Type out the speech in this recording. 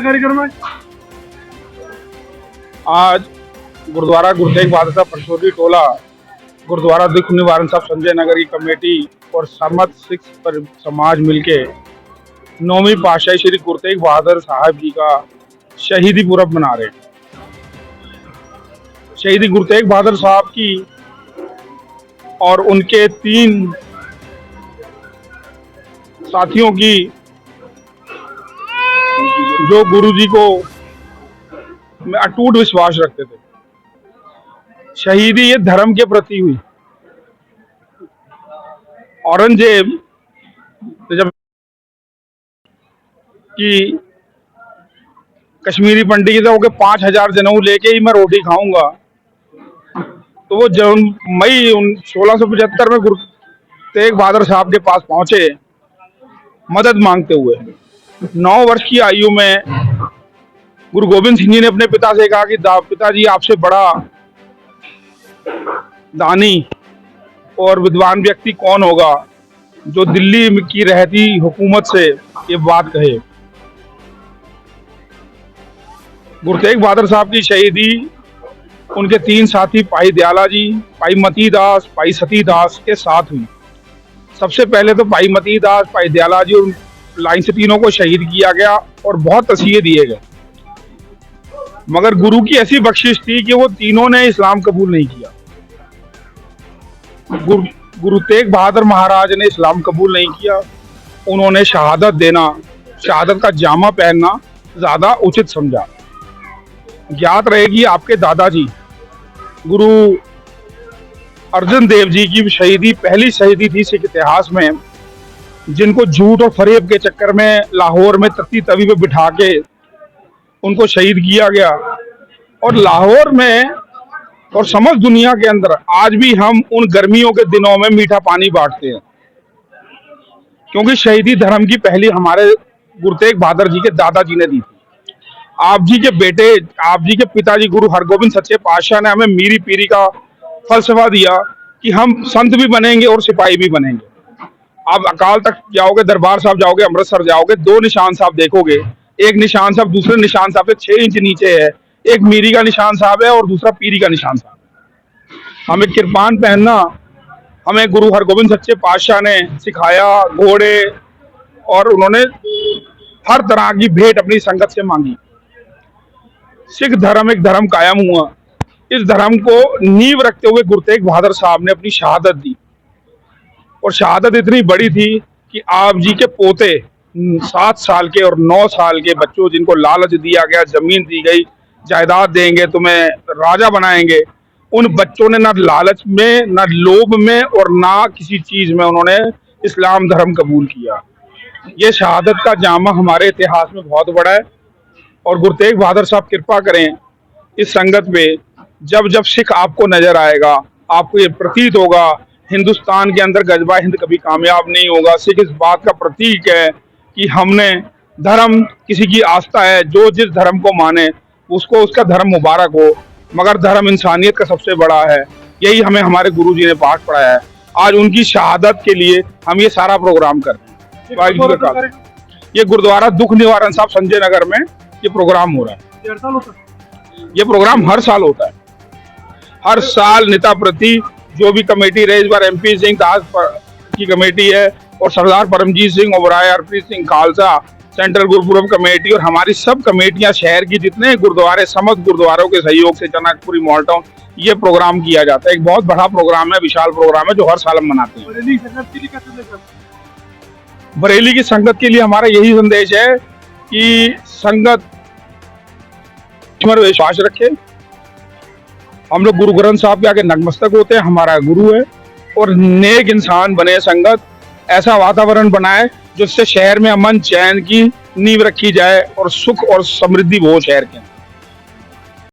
कार्यक्रम है। आज गुरुद्वारा गुरु तेग बहादुर साहब परसोरी टोला, गुरुद्वारा दुख निवारण साहब संजय नगर की कमेटी और समस्त सिख समाज मिलके 9वीं पातशाही श्री गुरु तेग बहादुर साहब जी का शहीदी पुरब मना रहे हैं। शहीदी गुरु तेग बहादुर साहब की और उनके 3 साथियों की, जो गुरु जी को में अटूट विश्वास रखते थे, शहीदी ये धर्म के प्रति हुई। औरंगजेब जब कि कश्मीरी पंडित थे, वो 5000 जनेऊ लेके ही मैं रोटी खाऊंगा, तो वो जब मई 1675 में गुरु तेग बहादुर साहब के पास पहुंचे मदद मांगते हुए। 9 वर्ष की आयु में गुरु गोविंद सिंह जी ने अपने पिता से कहा कि पिताजी, आपसे बड़ा दानी और विद्वान व्यक्ति कौन होगा जो दिल्ली की रहती हुकूमत से ये बात कहे। गुरु तेग बहादुर साहब की शहीदी उनके 3 साथी भाई दयाला जी, भाई मती दास, भाई सती दास के साथ हुई। सबसे पहले तो भाई मती दास, भाई दयाला जी और लाइन से तीनों को शहीद किया गया और बहुत तसीहे दिए गए, मगर गुरु की ऐसी बख्शिश थी कि वो तीनों ने इस्लाम कबूल नहीं किया। गुरु तेग बहादुर महाराज ने इस्लाम कबूल नहीं किया। उन्होंने शहादत देना, शहादत का जामा पहनना ज्यादा उचित समझा। ज्ञात रहेगी आपके दादाजी गुरु अर्जन देव जी की शहीदी पहली शहीदी थी सिख इतिहास में, जिनको झूठ और फरेब के चक्कर में लाहौर में तख्ती तवी पे बिठा के उनको शहीद किया गया। और लाहौर में और समस्त दुनिया के अंदर आज भी हम उन गर्मियों के दिनों में मीठा पानी बांटते हैं, क्योंकि शहीदी धर्म की पहली हमारे गुरु तेग बहादुर जी के दादाजी ने दी थी। आप जी के बेटे, आप जी के पिताजी गुरु हरगोबिंद सच्चे पातशाह ने हमें मीरी पीरी का फलसफा दिया कि हम संत भी बनेंगे और सिपाही भी बनेंगे। आप अकाल तख्त जाओगे, दरबार साहब जाओगे, अमृतसर जाओगे, 2 निशान साहब देखोगे। एक निशान साहब दूसरे निशान साहब से 6 इंच नीचे है। एक मीरी का निशान साहब है और दूसरा पीरी का निशान साहब है। हमें किरपान पहनना हमें गुरु हरगोबिंद सच्चे पातशाह ने सिखाया। घोड़े और उन्होंने हर तरह की भेंट अपनी संगत से मांगी। सिख धर्म एक धर्म कायम हुआ। इस धर्म को नींव रखते हुए गुरु तेग बहादुर साहब ने अपनी शहादत दी, और शहादत इतनी बड़ी थी कि आप जी के पोते 7 साल के और 9 साल के बच्चों, जिनको लालच दिया गया, जमीन दी गई, जायदाद देंगे, तुम्हें राजा बनाएंगे, उन बच्चों ने ना लालच में, ना लोभ में और ना किसी चीज में उन्होंने इस्लाम धर्म कबूल किया। ये शहादत का जामा हमारे इतिहास में बहुत बड़ा है। और गुरु तेग बहादुर साहब कृपा करें इस संगत पे, जब जब सिख आपको नजर आएगा, आपको ये प्रतीत होगा हिंदुस्तान के अंदर गजबा हिंद कभी कामयाब नहीं होगा। सिख इस बात का प्रतीक है कि हमने धर्म, किसी की आस्था है, जो जिस धर्म को माने उसको उसका धर्म मुबारक हो, मगर धर्म इंसानियत का सबसे बड़ा है। यही हमें हमारे गुरु जी ने पाठ पढ़ाया है। आज उनकी शहादत के लिए हम ये सारा प्रोग्राम करते हैं। ये गुरुद्वारा दुख निवारण साहब संजय नगर में ये प्रोग्राम हो रहा है। ये प्रोग्राम हर साल होता है। हर साल नेता प्रति जो भी कमेटी रहे, इस बार MP सिंह दास की कमेटी है और सरदार परमजीत सिंह ओबराय, हरप्रीत सिंह खालसा, सेंट्रल गुरुपुरब कमेटी और हमारी सब कमेटियां, शहर की जितने गुरुद्वारे, समस्त गुरुद्वारों के सहयोग से जनकपुरी मॉल टाउन ये प्रोग्राम किया जाता है। एक बहुत बड़ा प्रोग्राम है, विशाल प्रोग्राम है, जो हर साल हम मनाते हैं। बरेली की संगत के लिए हमारा यही संदेश है कि संगत विश्वास रखे। हम लोग गुरु ग्रंथ साहब के आगे नतमस्तक होते हैं, हमारा गुरु है, और नेक इंसान बने। संगत ऐसा वातावरण बनाए जिससे शहर में अमन चैन की नींव रखी जाए और सुख और समृद्धि हो शहर के।